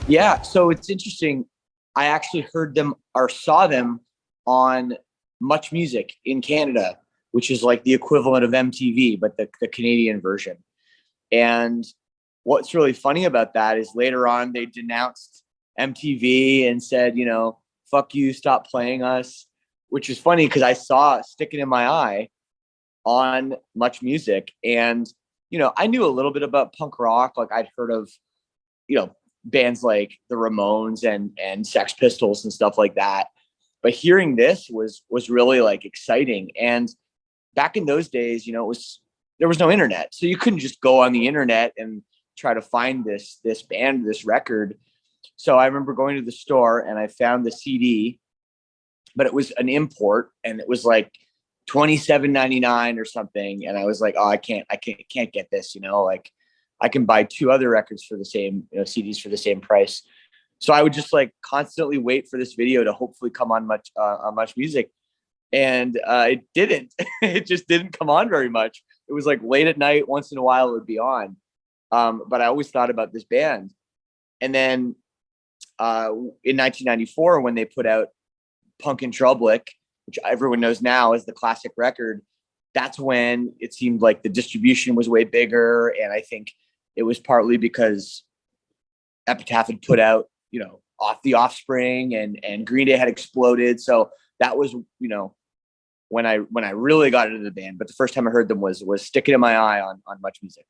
Yeah, so it's interesting. I actually heard them or saw them on Much Music in Canada, which is like the equivalent of MTV, but the Canadian version. And what's really funny about that is later on they denounced MTV and said, fuck you, stop playing us, which is funny because I saw Stick It in My Eye on Much Music. And, I knew a little bit about punk rock. Like I'd heard of, bands like the Ramones and Sex Pistols and stuff like that. But hearing this was really like exciting. And back in those days, there was no internet, so you couldn't just go on the internet and try to find this band, this record. So I remember going to the store and I found the CD, but it was an import and it was like $27.99 or something. And I was like, oh, I can't get this, like I can buy two other records for the same, CDs for the same price. So I would just like constantly wait for this video to hopefully come on Much Music. And it didn't. It just didn't come on very much. It was like late at night, once in a while it would be on. But I always thought about this band. And then in 1994, when they put out Punk in Drublic, which everyone knows now is the classic record, that's when it seemed like the distribution was way bigger. And I think it was partly because Epitaph had put out, off the Offspring and Green Day had exploded. So that was, when I really got into the band. But the first time I heard them was Stick It in My Eye on Much Music.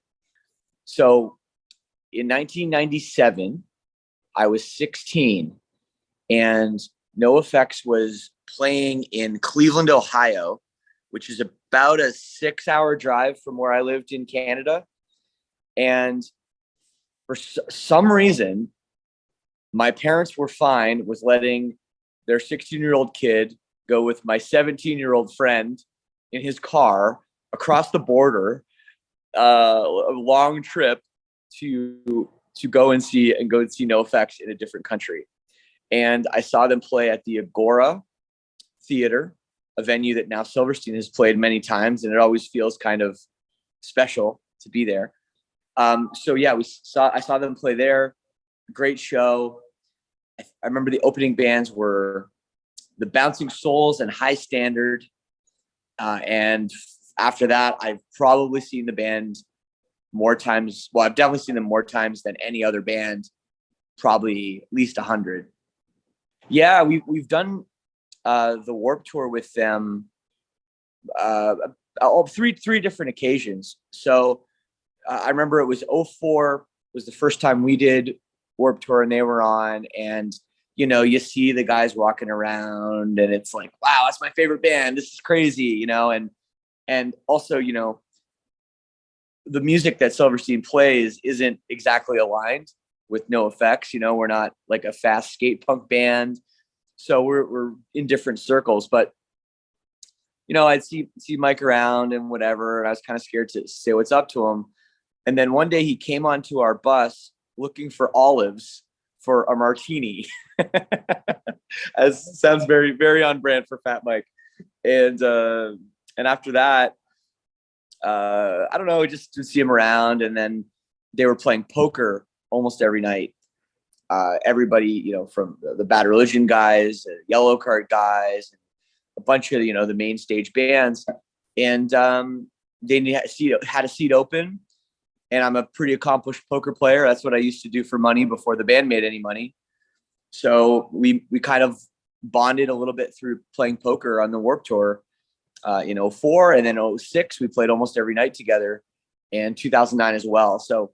So in 1997, I was 16 and NOFX was playing in Cleveland, Ohio, which is about a 6-hour drive from where I lived in Canada. And for some reason, my parents were fine with letting their 16-year-old kid go with my 17-year-old friend in his car across the border, a long trip to go and see NOFX in a different country. And I saw them play at the Agora Theater, a venue that now Silverstein has played many times, and it always feels kind of special to be there. So yeah, I saw them play there. Great show. I remember the opening bands were the Bouncing Souls and High Standard. And after that, I've probably seen the band more times. Well, I've definitely seen them more times than any other band, probably at least 100. Yeah, we've done the Warped Tour with them three different occasions. So I remember it was 2004 was the first time we did Warped Tour and they were on, and you see the guys walking around and it's like, wow, that's my favorite band. This is crazy, and also, the music that Silverstein plays isn't exactly aligned with NOFX. We're not like a fast skate punk band. So we're in different circles, but I'd see Mike around and whatever. And I was kind of scared to say what's up to him. And then one day he came onto our bus looking for olives for a martini. As sounds very, very on brand for Fat Mike. And after that, I don't know, just to see him around. And then they were playing poker almost every night. Everybody, from the Bad Religion guys, Yellow Card guys, a bunch of, the main stage bands. And they had a seat open. And I'm a pretty accomplished poker player. That's what I used to do for money before the band made any money. So we kind of bonded a little bit through playing poker on the Warped Tour in 2004. And then 2006, we played almost every night together, and 2009 as well. So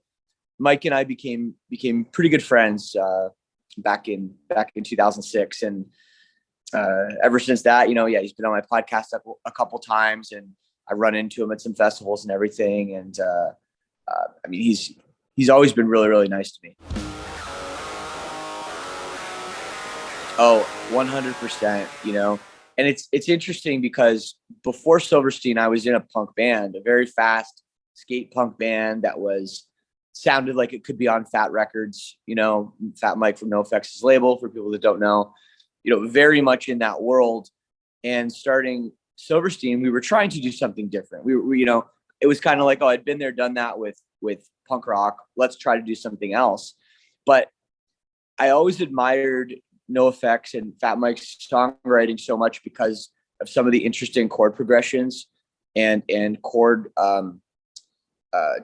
Mike and I became pretty good friends back in 2006. And ever since that, he's been on my podcast a couple times, and I run into him at some festivals and everything. And he's always been really, really nice to me. Oh, 100%, and it's interesting because before Silverstein, I was in a punk band, a very fast skate punk band that sounded like it could be on Fat Records, Fat Mike from NOFX's label, for people that don't know, very much in that world. And starting Silverstein, we were trying to do something different. We it was kind of like, oh, I'd been there, done that with punk rock. Let's try to do something else. But I always admired NoFX and Fat Mike's songwriting so much because of some of the interesting chord progressions and chord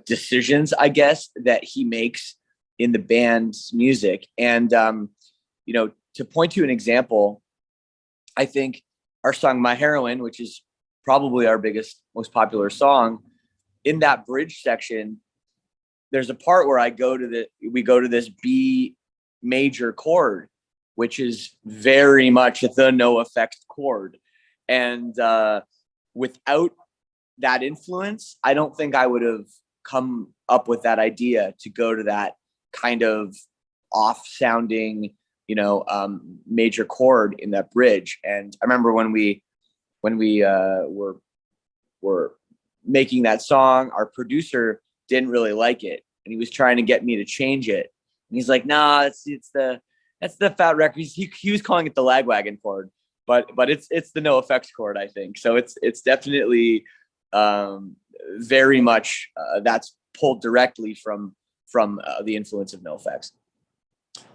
decisions, I guess, that he makes in the band's music. And you know, to point to an example, I think our song "My Heroine," which is probably our biggest, most popular song, in that bridge section, there's a part where we go to this B major chord, which is very much the NoFX chord. And without that influence, I don't think I would have come up with that idea to go to that kind of off sounding, major chord in that bridge. And I remember when we were making that song, our producer didn't really like it, and he was trying to get me to change it. And he's like, "Nah, that's the Fat record." He was calling it the Lagwagon chord, but it's the NoFX chord, I think. So it's definitely very much that's pulled directly from the influence of NoFX.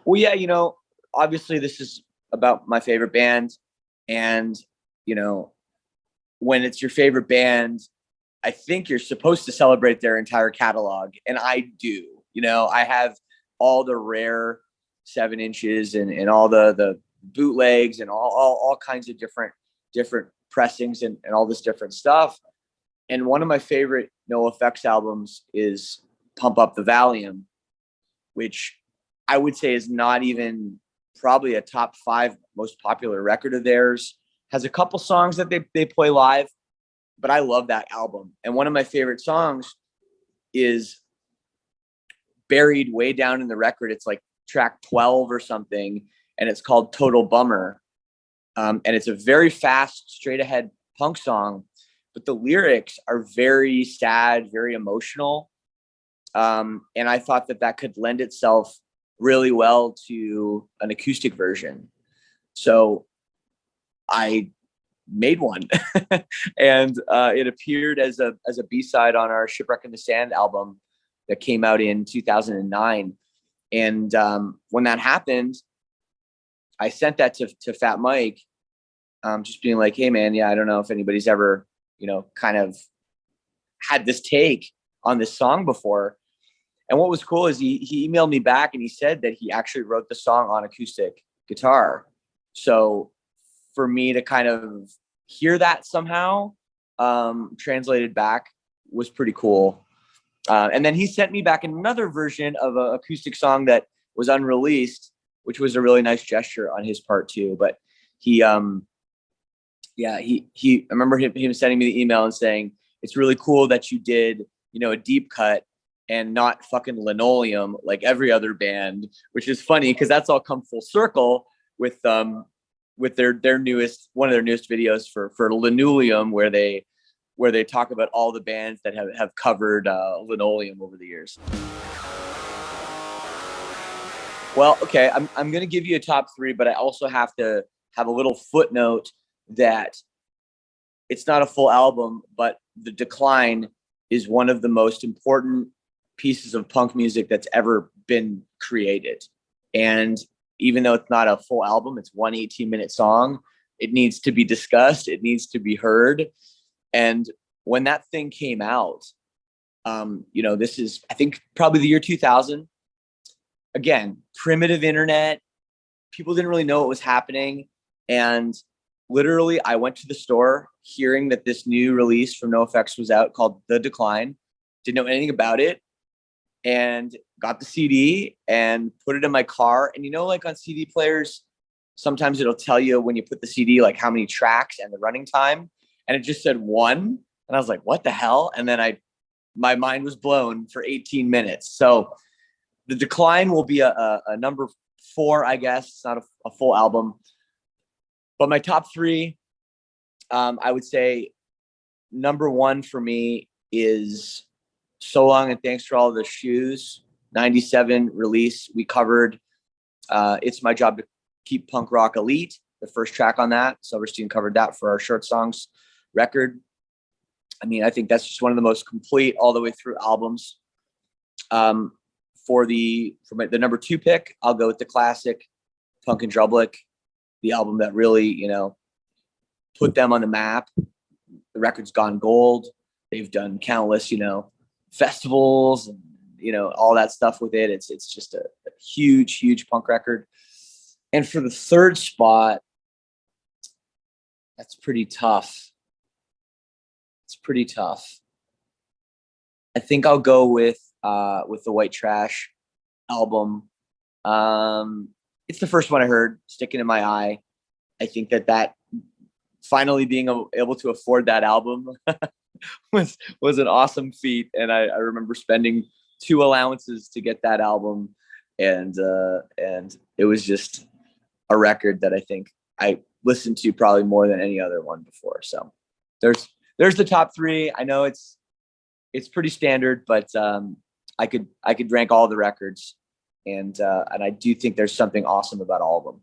Well, yeah, obviously this is about my favorite band, and when it's your favorite band, I think you're supposed to celebrate their entire catalog, and I do. I have all the rare 7 inches and all the bootlegs and all kinds of different pressings and all this different stuff. And one of my favorite NoFX albums is Pump Up the Valium, which I would say is not even probably a top 5 most popular record of theirs. Has a couple songs that they play live, but I love that album. And one of my favorite songs is buried way down in the record. It's like track 12 or something, and it's called Total Bummer. And it's a very fast, straight ahead punk song, but the lyrics are very sad, very emotional. And I thought that could lend itself really well to an acoustic version. So I made one and it appeared as a B-side on our Shipwreck in the Sand album that came out in 2009. And when that happened, I sent that to Fat Mike, just being like, "Hey man, yeah, I don't know if anybody's ever, kind of had this take on this song before." And what was cool is he emailed me back and he said that he actually wrote the song on acoustic guitar. So for me to kind of hear that somehow translated back was pretty cool. And then he sent me back another version of an acoustic song that was unreleased, which was a really nice gesture on his part too. But he I remember him sending me the email and saying, "It's really cool that you did, a deep cut and not fucking Linoleum like every other band," which is funny because that's all come full circle with their newest, one of their newest videos for Linoleum, where they talk about all the bands that have covered Linoleum over the years. Well, okay, I'm going to give you a top 3, but I also have to have a little footnote that it's not a full album, but The Decline is one of the most important pieces of punk music that's ever been created. And even though it's not a full album, it's one 18-minute song, it needs to be discussed, it needs to be heard. And when that thing came out, this is, I think, probably the year 2000. Again, primitive internet. People didn't really know what was happening. And literally, I went to the store hearing that this new release from NoFX was out called The Decline. Didn't know anything about it. And got the CD and put it in my car. And like on CD players, sometimes it'll tell you when you put the CD, like how many tracks and the running time. And it just said 1. And I was like, what the hell? And then my mind was blown for 18 minutes. So The Decline will be a number 4, I guess. It's not a full album. But my top 3, I would say number 1 for me is So Long and Thanks for All the Shoes, 97 release. We covered It's My Job to Keep Punk Rock Elite, the first track on that. Silverstein covered that for our Short Songs record. I mean, I think that's just one of the most complete all the way through albums. for the number 2 pick, I'll go with the classic Punk and Drublic, the album that really, you know, put them on the map. The record's gone gold. They've done countless, you know, festivals and, you know, all that stuff with it. It's just a huge punk record. And for the 3rd spot, that's pretty tough. It's pretty tough. I think I'll go with the White Trash album. It's the first one I heard, Sticking in My Eye. I think that finally being able to afford that album was an awesome feat. And I remember spending 2 allowances to get that album. And it was just a record that I think I listened to probably more than any other one before. So there's the top 3. I know it's pretty standard, but I could rank all the records, and I do think there's something awesome about all of them.